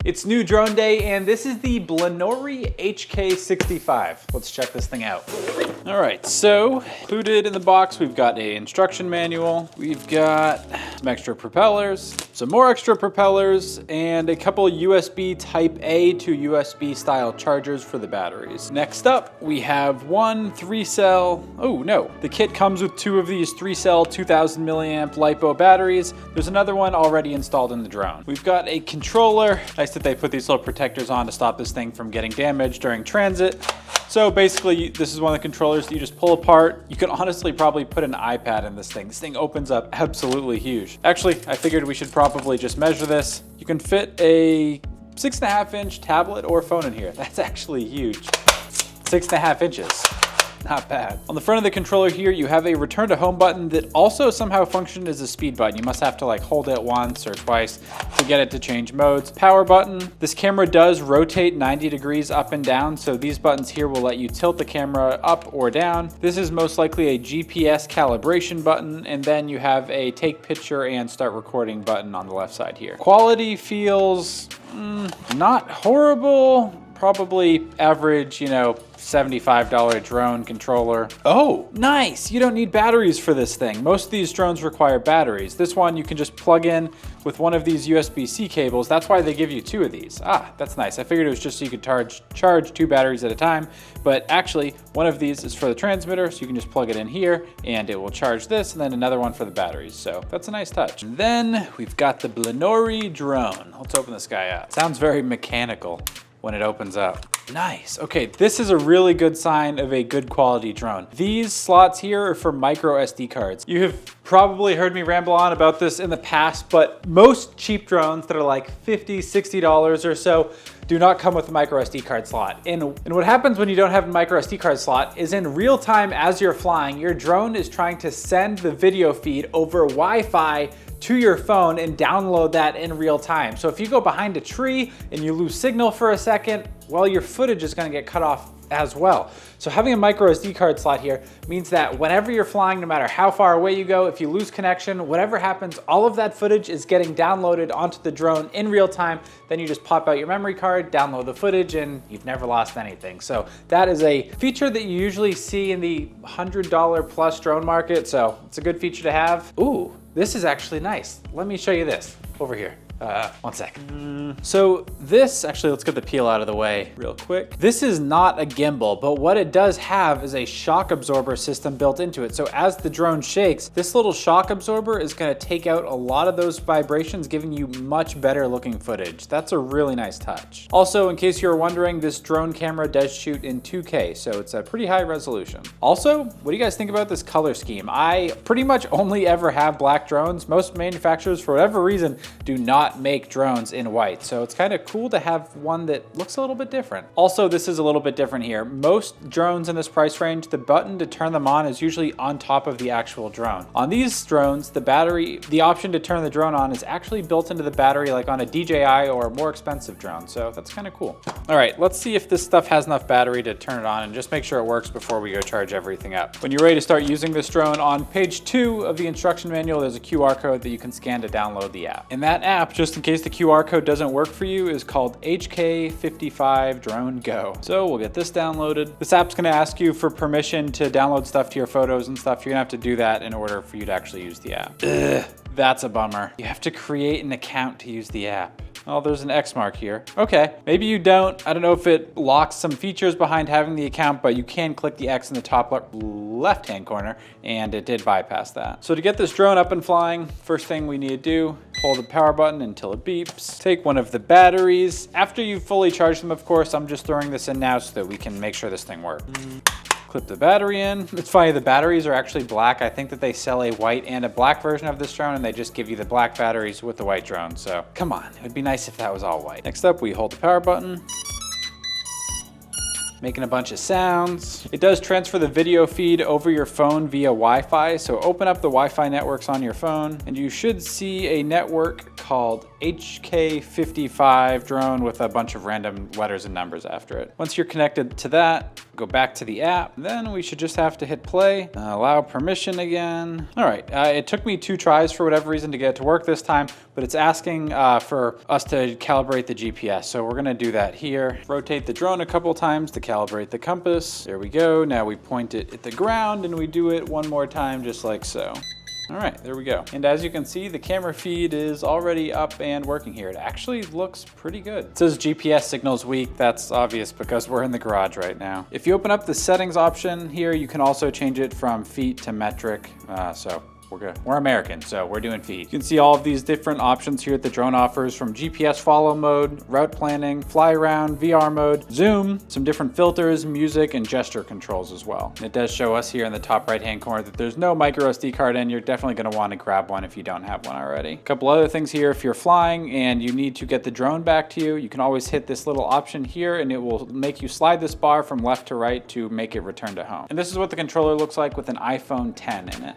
It's new drone day, and this is the Blinory HK55. Let's check this thing out. All right, so included in the box, we've got an instruction manual. We've got some extra propellers, some more extra propellers, and a couple USB Type A to USB style chargers for the batteries. Next up, we have one 3-cell, the kit comes with two of these 3-cell 2000 milliamp LiPo batteries. There's another one already installed in the drone. We've got a controller. Nice that they put these little protectors on to stop this thing from getting damaged during transit. So basically, this is one of the controllers that you just pull apart. You can honestly probably put an iPad in this thing. This thing opens up absolutely huge. Actually, I figured we should probably just measure this. You can fit a 6.5-inch tablet or phone in here. That's actually huge. 6.5 inches. Not bad. On the front of the controller here, you have a return to home button that also somehow functioned as a speed button. You must have to hold it once or twice to get it to change modes. Power button. This camera does rotate 90 degrees up and down, so these buttons here will let you tilt the camera up or down. This is most likely a GPS calibration button, and then you have a take picture and start recording button on the left side here. Quality feels not horrible. Probably average, $75 drone controller. Oh, nice. You don't need batteries for this thing. Most of these drones require batteries. This one you can just plug in with one of these USB-C cables. That's why they give you two of these. Ah, that's nice. I figured it was just so you could charge two batteries at a time, but actually one of these is for the transmitter, so you can just plug it in here and it will charge this, and then another one for the batteries. So that's a nice touch. And then we've got the Blinory drone. Let's open this guy up. Sounds very mechanical when it opens up. Nice. Okay, this is a really good sign of a good quality drone. These slots here are for micro SD cards. You have probably heard me ramble on about this in the past, but most cheap drones that are like $50, $60 or so do not come with a micro SD card slot. And what happens when you don't have a micro SD card slot is in real time as you're flying, your drone is trying to send the video feed over Wi-Fi to your phone and download that in real time. So if you go behind a tree and you lose signal for a second, well, your footage is gonna get cut off as well. So having a micro SD card slot here means that whenever you're flying, no matter how far away you go, if you lose connection, whatever happens, all of that footage is getting downloaded onto the drone in real time. Then you just pop out your memory card, download the footage, and you've never lost anything. So that is a feature that you usually see in the $100 plus drone market. So it's a good feature to have. Ooh, this is actually nice. Let me show you this over here. One sec. So this, actually, let's get the peel out of the way real quick. This is not a gimbal, but what it does have is a shock absorber system built into it. So as the drone shakes, this little shock absorber is gonna take out a lot of those vibrations, giving you much better looking footage. That's a really nice touch. Also, in case you're wondering, this drone camera does shoot in 2K, so it's a pretty high resolution. Also, what do you guys think about this color scheme? I pretty much only ever have black drones. Most manufacturers, for whatever reason, do not make drones in white. So it's kind of cool to have one that looks a little bit different. Also, this is a little bit different here. Most drones in this price range, the button to turn them on is usually on top of the actual drone. On these drones, the option to turn the drone on is actually built into the battery, like on a DJI or a more expensive drone. So that's kind of cool. All right, let's see if this stuff has enough battery to turn it on, and just make sure it works before we go charge everything up. When you're ready to start using this drone, on page 2 of the instruction manual, there's a QR code that you can scan to download the app. And that app, just in case the QR code doesn't work for you, is called HK55 Drone Go. So we'll get this downloaded. This app's gonna ask you for permission to download stuff to your photos and stuff. You're gonna have to do that in order for you to actually use the app. Ugh, that's a bummer. You have to create an account to use the app. Oh, there's an X mark here. Okay, maybe you don't. I don't know if it locks some features behind having the account, but you can click the X in the top left-hand corner, and it did bypass that. So to get this drone up and flying, first thing we need to do, hold the power button until it beeps. Take one of the batteries. After you've fully charged them, of course, I'm just throwing this in now so that we can make sure this thing works. Clip the battery in. It's funny, the batteries are actually black. I think that they sell a white and a black version of this drone, and they just give you the black batteries with the white drone. So come on, it would be nice if that was all white. Next up, we hold the power button. Making a bunch of sounds. It does transfer the video feed over your phone via Wi-Fi, so open up the Wi-Fi networks on your phone, and you should see a network called HK55 drone with a bunch of random letters and numbers after it. Once you're connected to that, Go back to the app, then we should just have to hit play, allow permission again. All right, it took me 2 tries for whatever reason to get it to work this time, but it's asking for us to calibrate the GPS. So we're gonna do that here. Rotate the drone a couple times to calibrate the compass. There we go. Now we point it at the ground and we do it one more time just like so. All right, there we go. And as you can see, the camera feed is already up and working here. It actually looks pretty good. It says GPS signal's weak. That's obvious because we're in the garage right now. If you open up the settings option here, you can also change it from feet to metric. So we're good. We're American, so we're doing feet. You can see all of these different options here that the drone offers, from GPS follow mode, route planning, fly around, VR mode, zoom, some different filters, music, and gesture controls as well. And it does show us here in the top right-hand corner that there's no micro SD card in. You're definitely gonna wanna grab one if you don't have one already. A couple other things here, if you're flying and you need to get the drone back to you, you can always hit this little option here and it will make you slide this bar from left to right to make it return to home. And this is what the controller looks like with an iPhone 10 in it.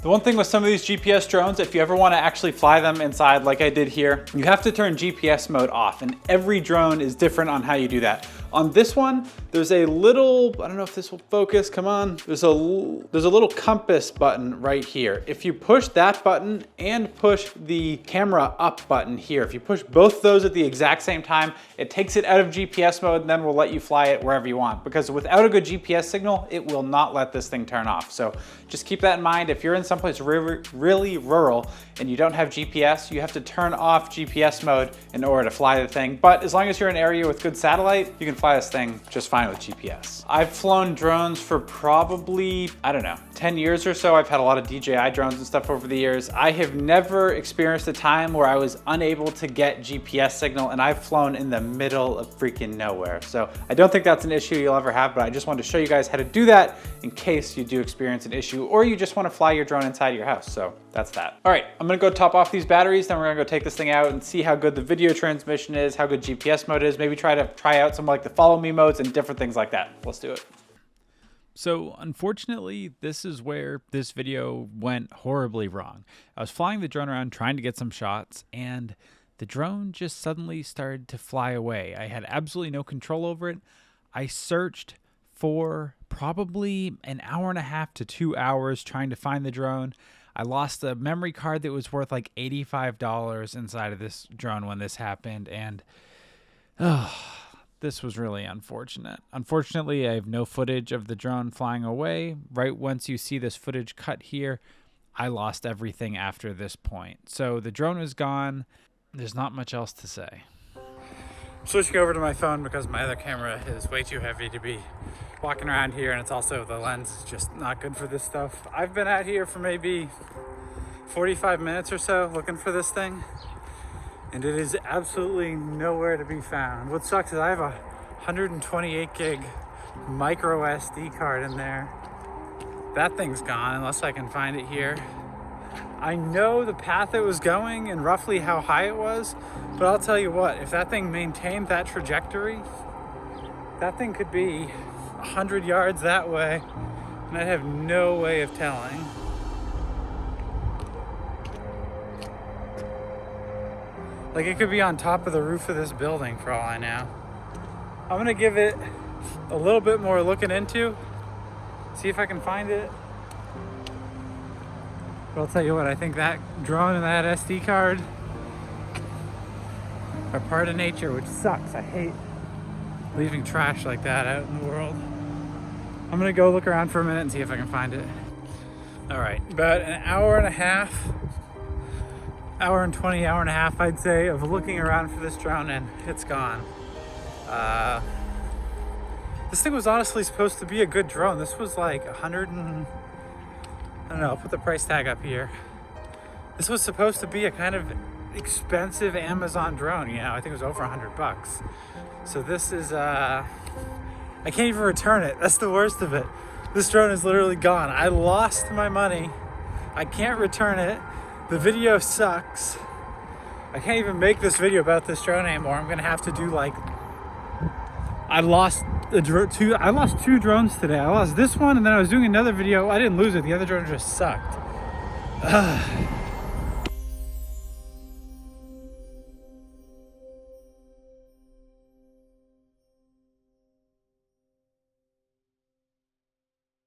The one thing with some of these GPS drones, if you ever want to actually fly them inside like I did here, you have to turn GPS mode off, and every drone is different on how you do that. On this one, there's a little, I don't know if this will focus, come on. There's a little compass button right here. If you push that button and push the camera up button here, if you push both those at the exact same time, it takes it out of GPS mode and then will let you fly it wherever you want. Because without a good GPS signal, it will not let this thing turn off. So just keep that in mind. If you're in someplace really rural and you don't have GPS, you have to turn off GPS mode in order to fly the thing. But as long as you're in an area with good satellite, you can fly this thing just fine with GPS. I've flown drones for probably, I don't know, 10 years or so. I've had a lot of DJI drones and stuff over the years. I have never experienced a time where I was unable to get GPS signal, and I've flown in the middle of freaking nowhere. So I don't think that's an issue you'll ever have, but I just wanted to show you guys how to do that in case you do experience an issue or you just want to fly your drone inside of your house. So that's that. All right, I'm gonna go top off these batteries, then we're gonna go take this thing out and see how good the video transmission is, how good GPS mode is, maybe try out some like the follow me modes and different things like that. Let's do it. So unfortunately, this is where this video went horribly wrong. I was flying the drone around trying to get some shots, and the drone just suddenly started to fly away. I had absolutely no control over it. I searched for probably an hour and a half to 2 hours trying to find the drone. I lost a memory card that was worth like $85 inside of this drone when this happened, and this was really unfortunate. Unfortunately, I have no footage of the drone flying away. Right once you see this footage cut here, I lost everything after this point. So the drone is gone. There's not much else to say. Switching over to my phone because my other camera is way too heavy to be walking around here, and it's also, the lens is just not good for this stuff. I've been out here for maybe 45 minutes or so looking for this thing, and it is absolutely nowhere to be found. What sucks is I have a 128 gig micro SD card in there. That thing's gone unless I can find it here. I know the path it was going and roughly how high it was, but I'll tell you what, if that thing maintained that trajectory, that thing could be 100 yards that way, and I'd have no way of telling. Like, it could be on top of the roof of this building for all I know. I'm gonna give it a little bit more looking into, see if I can find it. But I'll tell you what, I think that drone and that SD card are part of nature, which sucks. I hate leaving trash like that out in the world. I'm gonna go look around for a minute and see if I can find it. All right, about an hour and a half, hour and 20, hour and a half, I'd say, of looking around for this drone, and it's gone. This thing was honestly supposed to be a good drone. This was like I don't know, I'll put the price tag up here. This was supposed to be a kind of expensive Amazon drone, you know, I think it was over $100. So this is, I can't even return it. That's the worst of it. This drone is literally gone. I lost my money. I can't return it. The video sucks. I can't even make this video about this drone anymore. I'm gonna have to do like, I lost I lost 2 drones today. I lost this one, and then I was doing another video. I didn't lose it. The other drone just sucked.